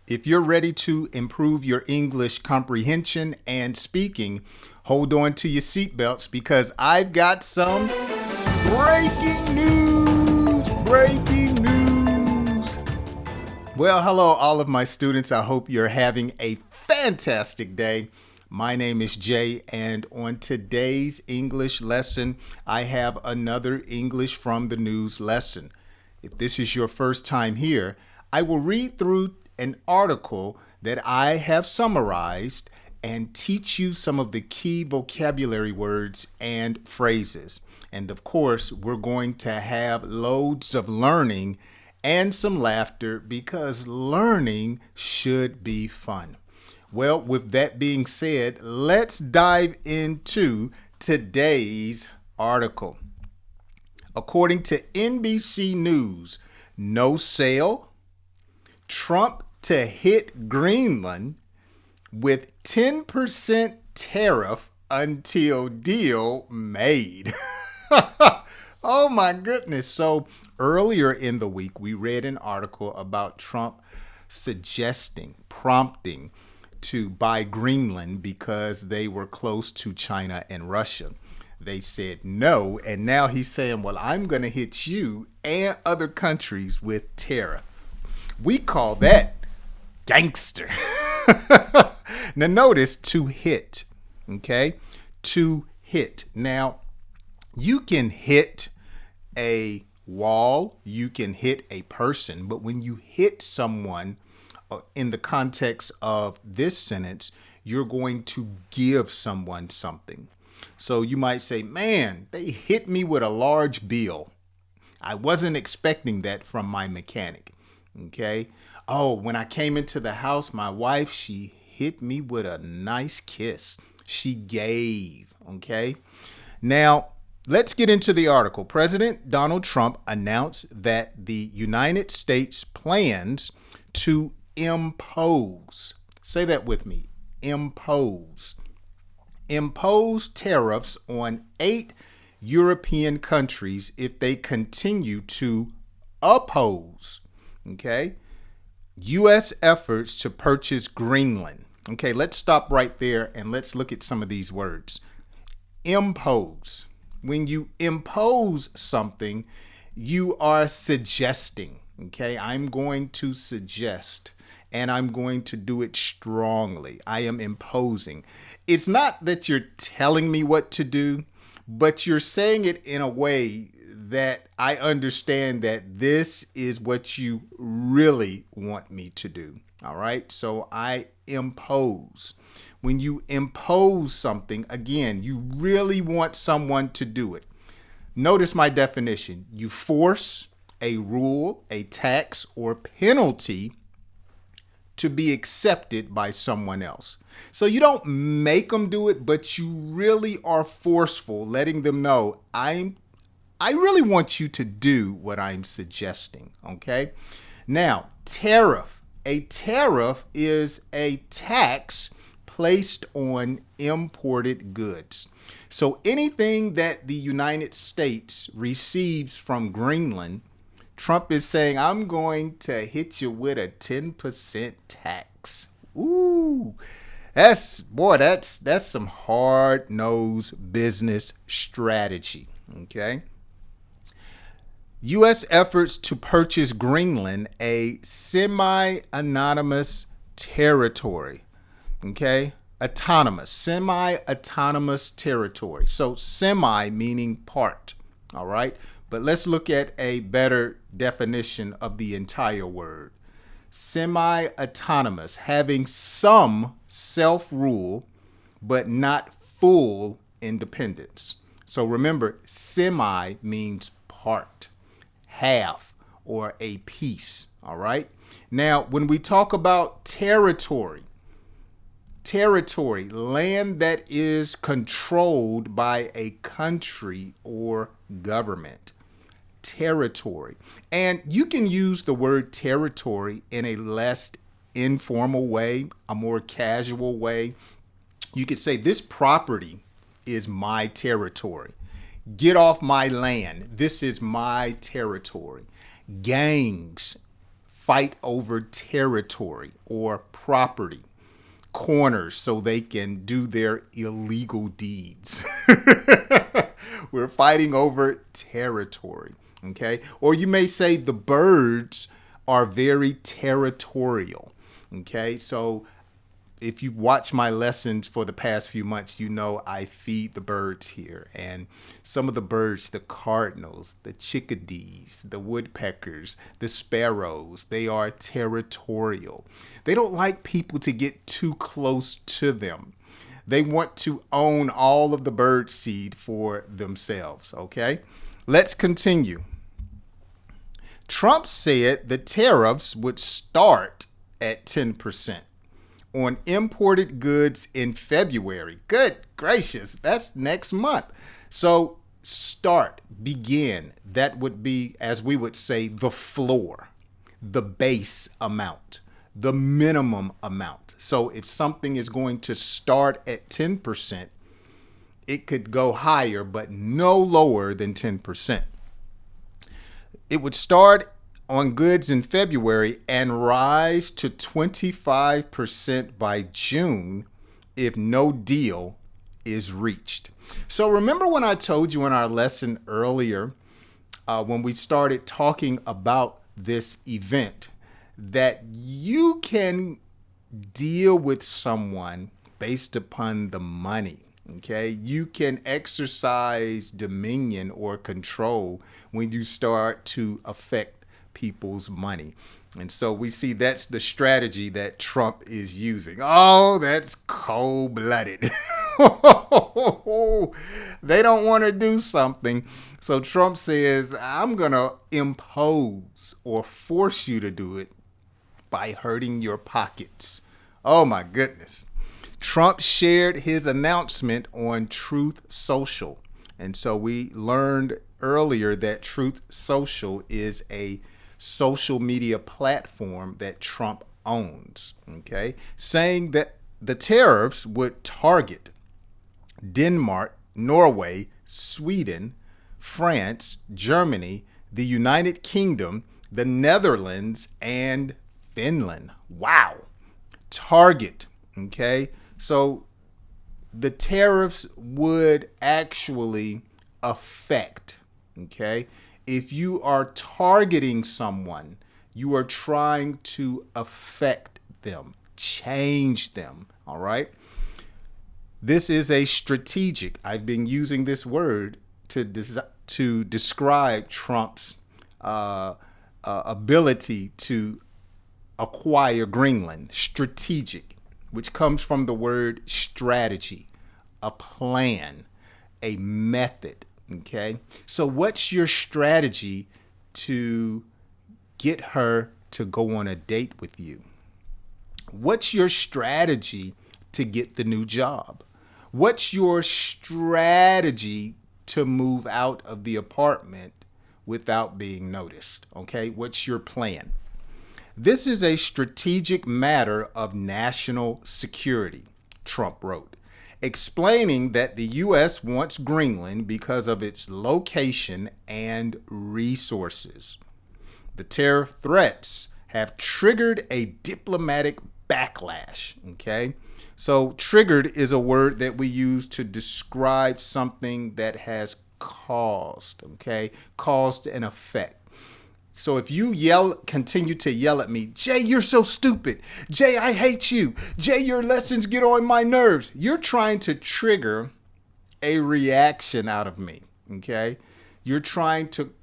If you're ready to improve your English comprehension and speaking, hold on to your seatbelts because I've got some breaking news. Breaking news. Well, hello, all of my students. I hope you're having a fantastic day. My name is Jay, and on today's English lesson, I have another English from the news lesson. If this is your first time here, I will read through an article that I have summarized and teach you some of the key vocabulary words and phrases. And of course, we're going to have loads of learning and some laughter because learning should be fun. Well, with that being said, let's dive into today's article. According to NBC News, no sale, Trump to hit Greenland with 10% tariff until deal made. Oh my goodness. So earlier in the week, we read an article about Trump prompting to buy Greenland because they were close to China and Russia. They said no, and now he's saying, well, I'm going to hit you and other countries with tariff. We call that gangster. Now notice to hit, okay? To hit. Now, you can hit a wall, you can hit a person, but when you hit someone in the context of this sentence, you're going to give someone something. So you might say, man, they hit me with a large bill. I wasn't expecting that from my mechanic. Okay. Oh, when I came into the house, my wife, she hit me with a nice kiss. She gave. Okay. Now, let's get into the article. President Donald Trump announced that the United States plans to impose. Say that with me. Impose tariffs on 8 European countries if they continue to oppose, okay, U.S. efforts to purchase Greenland. Okay, let's stop right there and let's look at some of these words. Impose. When you impose something, you are suggesting, okay? I'm going to suggest, and I'm going to do it strongly. I am imposing. It's not that you're telling me what to do, but you're saying it in a way that I understand that this is what you really want me to do. All right. So I impose. When you impose something, again, you really want someone to do it. Notice my definition. You force a rule, a tax, or penalty to be accepted by someone else. So you don't make them do it, but you really are forceful, letting them know, I really want you to do what I'm suggesting, okay? Now, tariff. A tariff is a tax placed on imported goods. So anything that the United States receives from Greenland, Trump is saying, I'm going to hit you with a 10% tax. Ooh, that's some hard-nosed business strategy, okay? U.S. efforts to purchase Greenland, a semi-autonomous territory, okay? Semi-autonomous territory. So semi meaning part, all right? But let's look at a better definition of the entire word. Semi-autonomous, having some self-rule, but not full independence. So remember, semi means part, half, or a piece, all right? Now, when we talk about territory, land that is controlled by a country or government. Territory. And you can use the word territory in a less informal way, a more casual way. You could say this property is my territory. Get off my land. This is my territory. Gangs, fight over territory or property, corners, so they can do their illegal deeds. We're fighting over territory, okay? Or you may say the birds are very territorial, okay? So if you've watched my lessons for the past few months, you know I feed the birds here. And some of the birds, the cardinals, the chickadees, the woodpeckers, the sparrows, they are territorial. They don't like people to get too close to them. They want to own all of the bird seed for themselves, okay? Let's continue. Trump said the tariffs would start at 10% on imported goods in February. Good gracious, that's next month. So start, begin. That would be, as we would say, the floor, the base amount, the minimum amount. So if something is going to start at 10%, it could go higher, but no lower than 10%. It would start on goods in February and rise to 25% by June if no deal is reached. So remember when I told you in our lesson earlier, when we started talking about this event, that you can deal with someone based upon the money. Okay, you can exercise dominion or control when you start to affect people's money. And so we see that's the strategy that Trump is using. Oh, that's cold-blooded. They don't want to do something. So Trump says, I'm going to impose or force you to do it by hurting your pockets. Oh, my goodness. Trump shared his announcement on Truth Social. And so we learned earlier that Truth Social is a social media platform that Trump owns, okay? Saying that the tariffs would target Denmark, Norway, Sweden, France, Germany, the United Kingdom, the Netherlands, and Finland. Wow. Target, okay? So the tariffs would actually affect, okay? If you are targeting someone, you are trying to affect them, change them, all right? This is a strategic. I've been using this word to describe Trump's ability to acquire Greenland. Strategic, which comes from the word strategy, a plan, a method, okay? So what's your strategy to get her to go on a date with you? What's your strategy to get the new job? What's your strategy to move out of the apartment without being noticed, okay? What's your plan? This is a strategic matter of national security, Trump wrote, explaining that the U.S. wants Greenland because of its location and resources. The tariff threats have triggered a diplomatic backlash, okay? So triggered is a word that we use to describe something that has caused, okay? Caused an effect. So if you continue to yell at me, Jay, you're so stupid. Jay, I hate you. Jay, your lessons get on my nerves. You're trying to trigger a reaction out of me, okay? You're trying to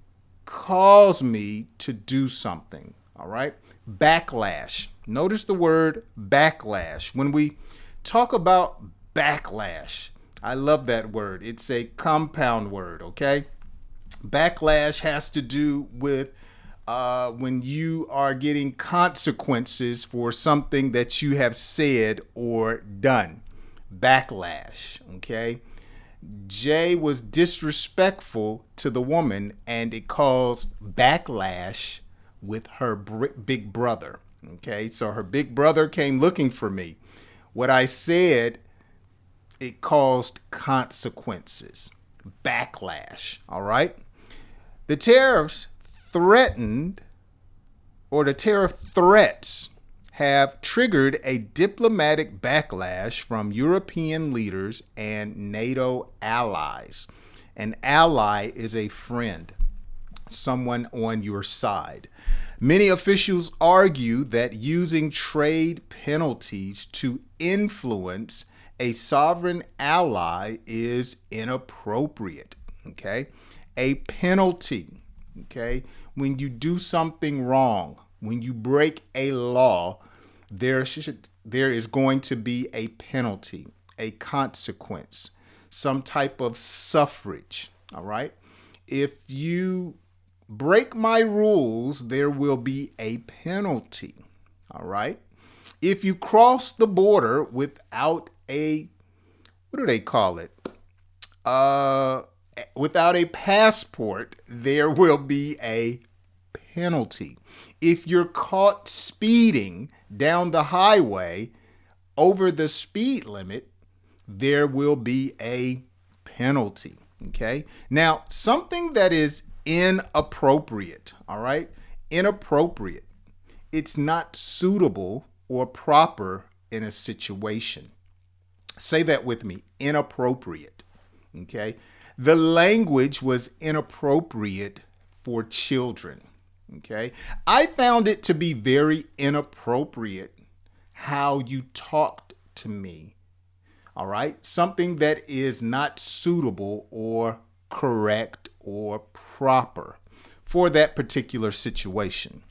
cause me to do something, all right? Backlash. Notice the word backlash. When we talk about backlash, I love that word. It's a compound word, okay? Backlash has to do with when you are getting consequences for something that you have said or done. Backlash, okay? Jay was disrespectful to the woman and it caused backlash with her big brother, okay? So her big brother came looking for me. What I said, it caused consequences, backlash, all right? The tariffs threatened or the tariff threats have triggered a diplomatic backlash from European leaders and NATO allies. An ally is a friend, someone on your side. Many officials argue that using trade penalties to influence a sovereign ally is inappropriate. Okay? A penalty, okay? When you do something wrong, when you break a law, there is going to be a penalty, a consequence, some type of suffrage, all right? If you break my rules, there will be a penalty, all right? If you cross the border without a, what do they call it? Without a passport, there will be a penalty. If you're caught speeding down the highway over the speed limit, there will be a penalty. Okay? Now, something that is inappropriate, all right? Inappropriate. It's not suitable or proper in a situation. Say that with me. Inappropriate. Okay? The language was inappropriate for children. Okay? I found it to be very inappropriate how you talked to me. All right? Something that is not suitable or correct or proper for that particular situation.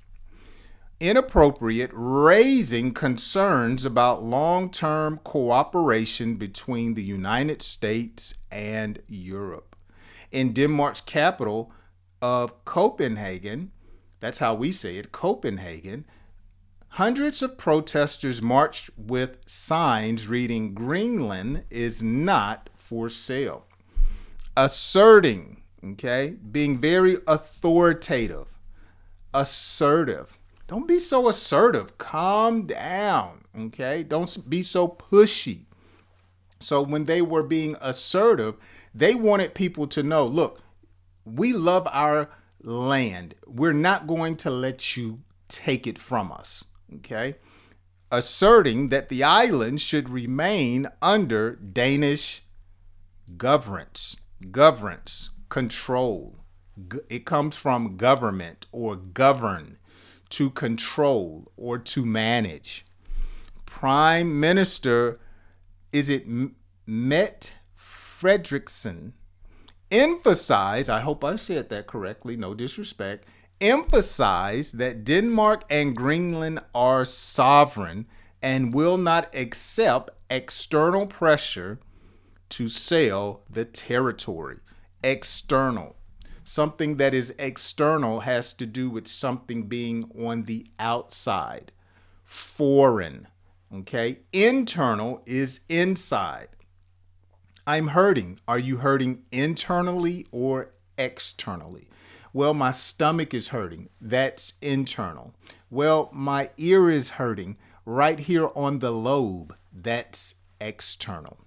Inappropriate, raising concerns about long-term cooperation between the United States and Europe. In Denmark's capital of Copenhagen, that's how we say it, Copenhagen, hundreds of protesters marched with signs reading, "Greenland is not for sale." Asserting, okay, being very authoritative, assertive. Don't be so assertive. Calm down, okay? Don't be so pushy. So when they were being assertive, they wanted people to know, look, we love our land. We're not going to let you take it from us, okay? Asserting that the island should remain under Danish governance, control. It comes from government or govern, to control or to manage. Prime Minister, is it Mette Frederiksen, emphasized, I hope I said that correctly, no disrespect, emphasized that Denmark and Greenland are sovereign and will not accept external pressure to sell the territory. External. Something that is external has to do with something being on the outside. Foreign. Okay? Internal is inside. I'm hurting. Are you hurting internally or externally? Well, my stomach is hurting. That's internal. Well, my ear is hurting right here on the lobe. That's external.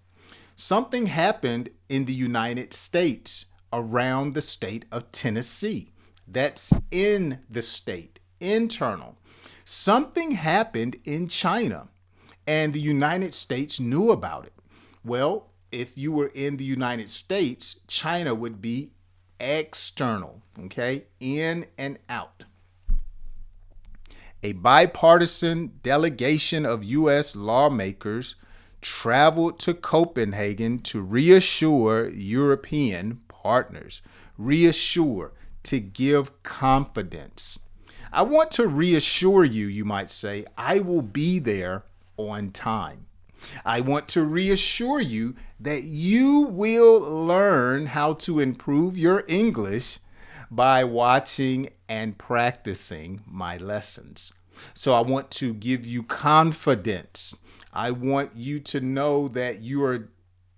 Something happened in the United States around the state of Tennessee. That's in the state, internal. Something happened in China, and the United States knew about it. Well, if you were in the United States, China would be external, okay? In and out. A bipartisan delegation of U.S. lawmakers traveled to Copenhagen to reassure European partners. Reassure, to give confidence. I want to reassure you, you might say, I will be there on time. I want to reassure you that you will learn how to improve your English by watching and practicing my lessons. So I want to give you confidence. I want you to know that you are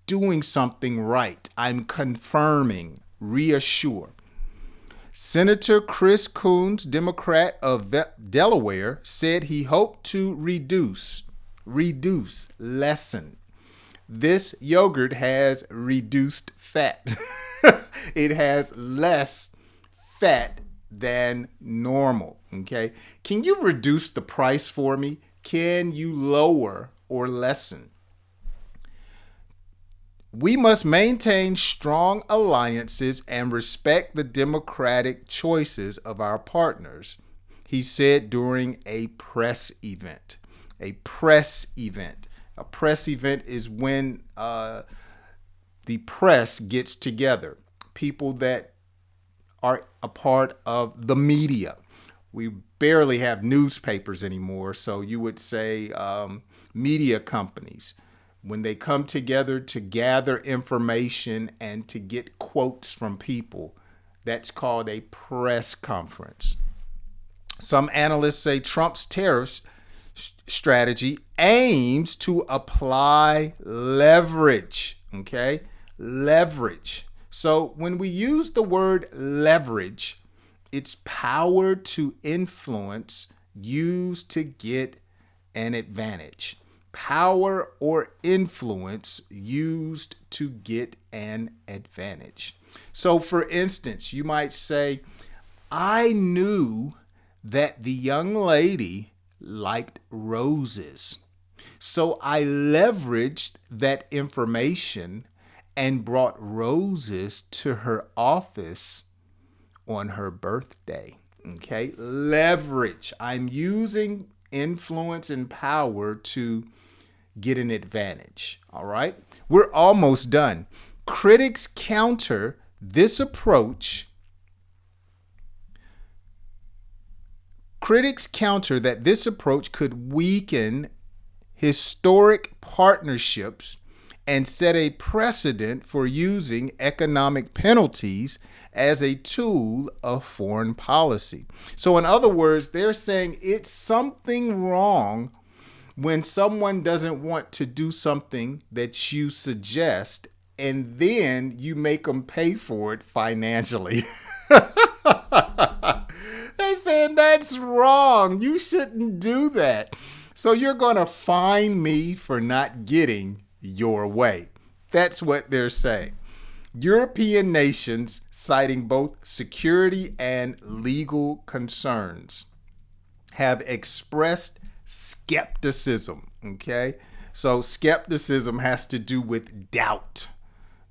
doing something right. I'm confirming, reassure. Senator Chris Coons, Democrat of Delaware, said he hoped to reduce, lessen. This yogurt has reduced fat. It has less fat than normal. Okay. Can you reduce the price for me? Can you lower or lessen? We must maintain strong alliances and respect the democratic choices of our partners, he said during a press event. A press event. A press event is when the press gets together, people that are a part of the media. We barely have newspapers anymore, so you would say media companies. When they come together to gather information and to get quotes from people, that's called a press conference. Some analysts say Trump's tariffs strategy aims to apply leverage, okay? Leverage. So when we use the word leverage, it's power to influence used to get an advantage. Power or influence used to get an advantage. So for instance, you might say, I knew that the young lady liked roses. So I leveraged that information and brought roses to her office on her birthday. Okay, leverage. I'm using influence and power to get an advantage. All right, we're almost done. Critics counter this approach. Critics counter that this approach could weaken historic partnerships and set a precedent for using economic penalties as a tool of foreign policy. So in other words, they're saying it's something wrong when someone doesn't want to do something that you suggest, and then you make them pay for it financially. They're saying that's wrong. You shouldn't do that. So you're going to fine me for not getting your way. That's what they're saying. European nations, citing both security and legal concerns, have expressed skepticism. Okay, so skepticism has to do with doubt.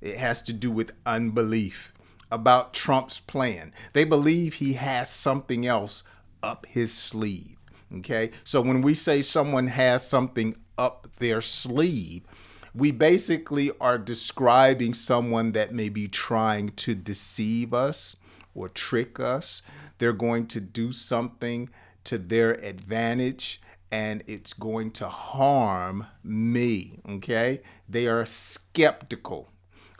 It has to do with unbelief about Trump's plan. They believe he has something else up his sleeve. Okay, so when we say someone has something up their sleeve, we basically are describing someone that may be trying to deceive us or trick us. They're going to do something to their advantage, and it's going to harm me, okay? They are skeptical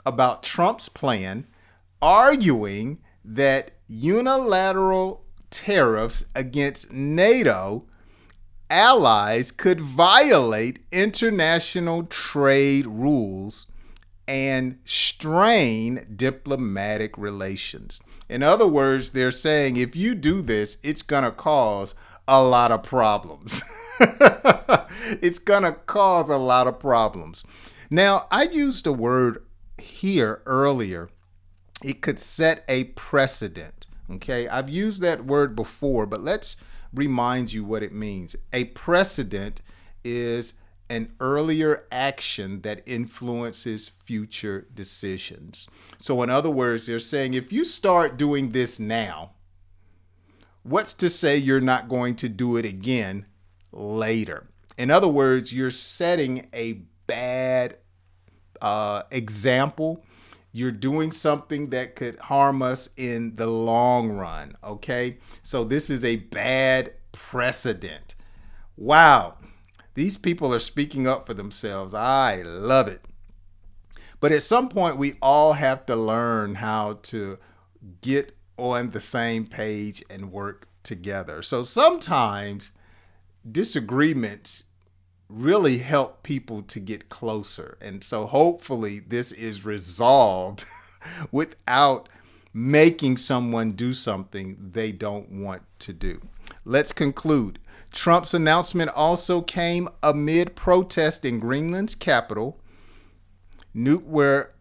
about Trump's plan, arguing that unilateral tariffs against NATO allies could violate international trade rules and strain diplomatic relations. In other words, they're saying if you do this, it's going to cause a lot of problems. It's going to cause a lot of problems. Now, I used a word here earlier. It could set a precedent. Okay, I've used that word before, but let's remind you what it means. A precedent is an earlier action that influences future decisions. So in other words, they're saying if you start doing this now, what's to say you're not going to do it again later? In other words, you're setting a bad example. You're doing something that could harm us in the long run, okay? So this is a bad precedent. Wow, these people are speaking up for themselves. I love it. But at some point, we all have to learn how to get on the same page and work together. So sometimes disagreements really help people to get closer. And so hopefully this is resolved without making someone do something they don't want to do. Let's conclude. Trump's announcement also came amid protest in Greenland's capital, where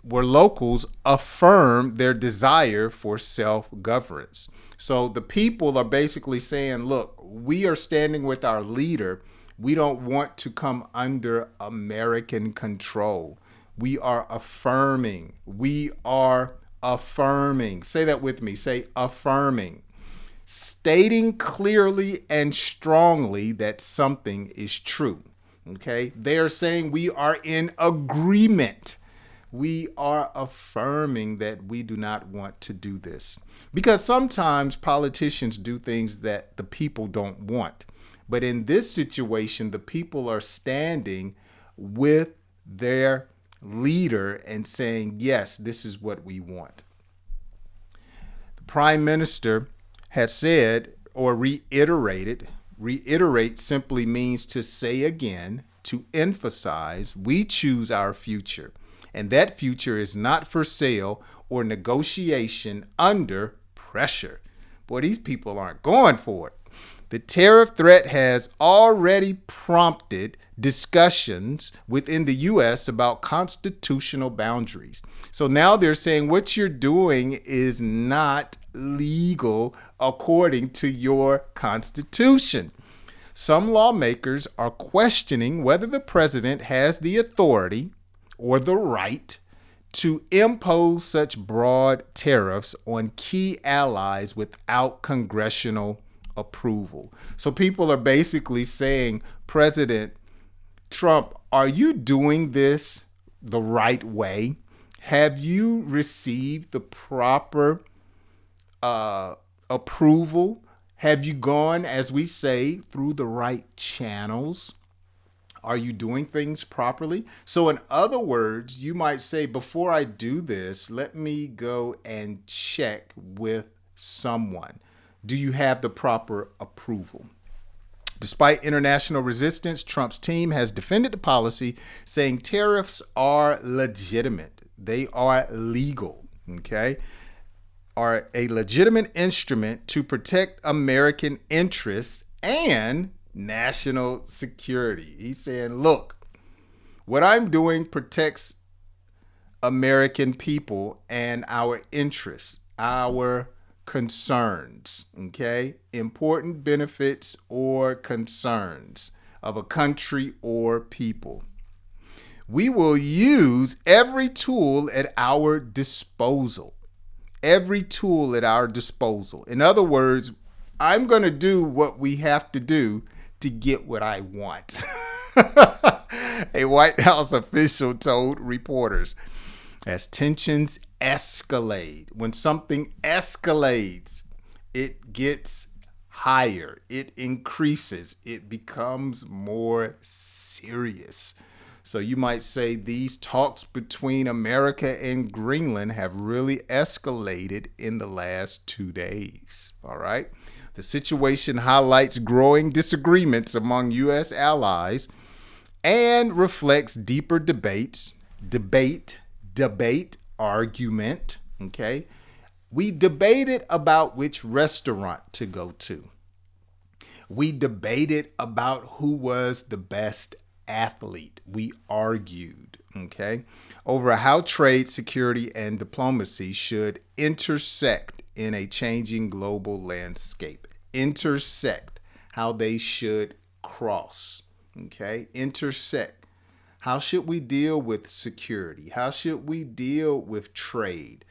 where locals affirm their desire for self-governance. So the people are basically saying, look, we are standing with our leader. We don't want to come under American control. We are affirming. We are affirming. Say that with me. Say affirming. Stating clearly and strongly that something is true. Okay? They are saying we are in agreement. We are affirming that we do not want to do this. Because sometimes politicians do things that the people don't want. But in this situation, the people are standing with their leader and saying, yes, this is what we want. The Prime Minister has said or reiterated. Reiterate simply means to say again, to emphasize, we choose our future. And that future is not for sale or negotiation under pressure. Boy, these people aren't going for it. The tariff threat has already prompted discussions within the U.S. about constitutional boundaries. So now they're saying what you're doing is not legal according to your constitution. Some lawmakers are questioning whether the president has the authority or the right to impose such broad tariffs on key allies without congressional approval. So people are basically saying, President Trump, are you doing this the right way? Have you received the proper approval? Have you gone, as we say, through the right channels? Are you doing things properly? So in other words, you might say, before I do this, let me go and check with someone. Do you have the proper approval? Despite international resistance, Trump's team has defended the policy, saying tariffs are legitimate. They are legal, okay? Are a legitimate instrument to protect American interests and national security. He's saying, look, what I'm doing protects American people and our interests, our concerns, okay? Important benefits or concerns of a country or people. We will use every tool at our disposal. Every tool at our disposal. In other words, I'm going to do what we have to do to get what I want. A White House official told reporters, as tensions escalate, when something escalates, it gets higher, it increases, it becomes more serious. So you might say these talks between America and Greenland have really escalated in the last 2 days. All right. The situation highlights growing disagreements among U.S. allies and reflects deeper debate, argument. Okay. We debated about which restaurant to go to. We debated about who was the best athlete. We argued, okay, over how trade, security, and diplomacy should intersect in a changing global landscape. Intersect, how they should cross, okay? Intersect. How should we deal with security? How should we deal with trade?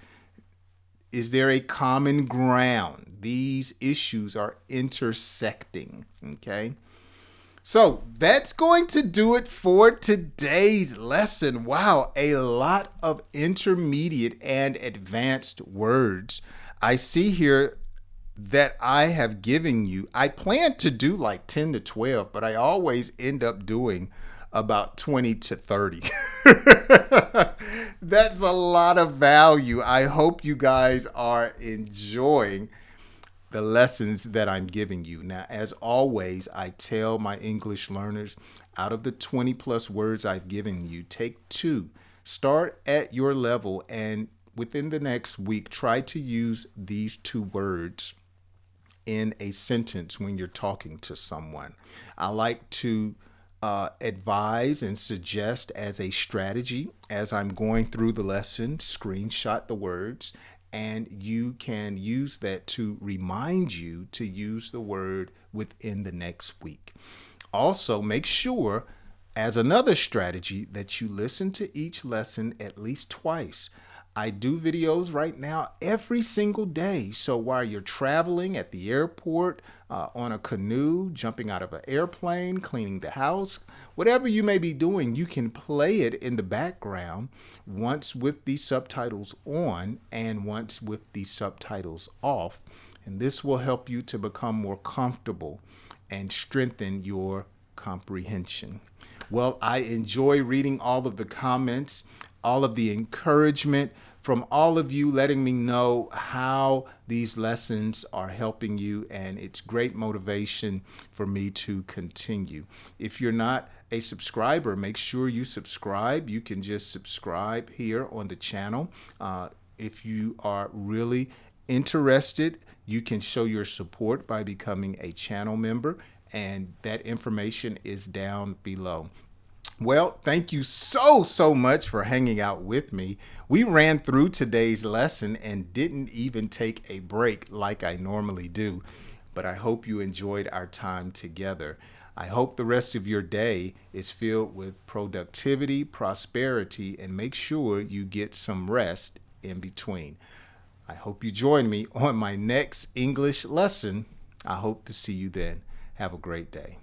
Is there a common ground? These issues are intersecting, okay? So that's going to do it for today's lesson. Wow, a lot of intermediate and advanced words. I see here that I have given you. I plan to do like 10 to 12, but I always end up doing about 20 to 30. That's a lot of value. I hope you guys are enjoying the lessons that I'm giving you. Now, as always, I tell my English learners, out of the 20 plus words I've given you, take 2. Start at your level, and within the next week, try to use these 2 words in a sentence when you're talking to someone. I like to advise and suggest as a strategy as I'm going through the lesson, screenshot the words, and you can use that to remind you to use the word within the next week. Also, make sure, as another strategy, that you listen to each lesson at least twice. I do videos right now every single day. So while you're traveling at the airport, on a canoe, jumping out of an airplane, cleaning the house, whatever you may be doing, you can play it in the background, once with the subtitles on and once with the subtitles off. And this will help you to become more comfortable and strengthen your comprehension. Well, I enjoy reading all of the comments, all of the encouragement from all of you, letting me know how these lessons are helping you, and it's great motivation for me to continue. If you're not a subscriber, make sure you subscribe. You can just subscribe here on the channel. If you are really interested, you can show your support by becoming a channel member, and that information is down below. Well, thank you so much for hanging out with me. We ran through today's lesson and didn't even take a break like I normally do, but I hope you enjoyed our time together. I hope the rest of your day is filled with productivity, prosperity, and make sure you get some rest in between. I hope you join me on my next English lesson. I hope to see you then. Have a great day.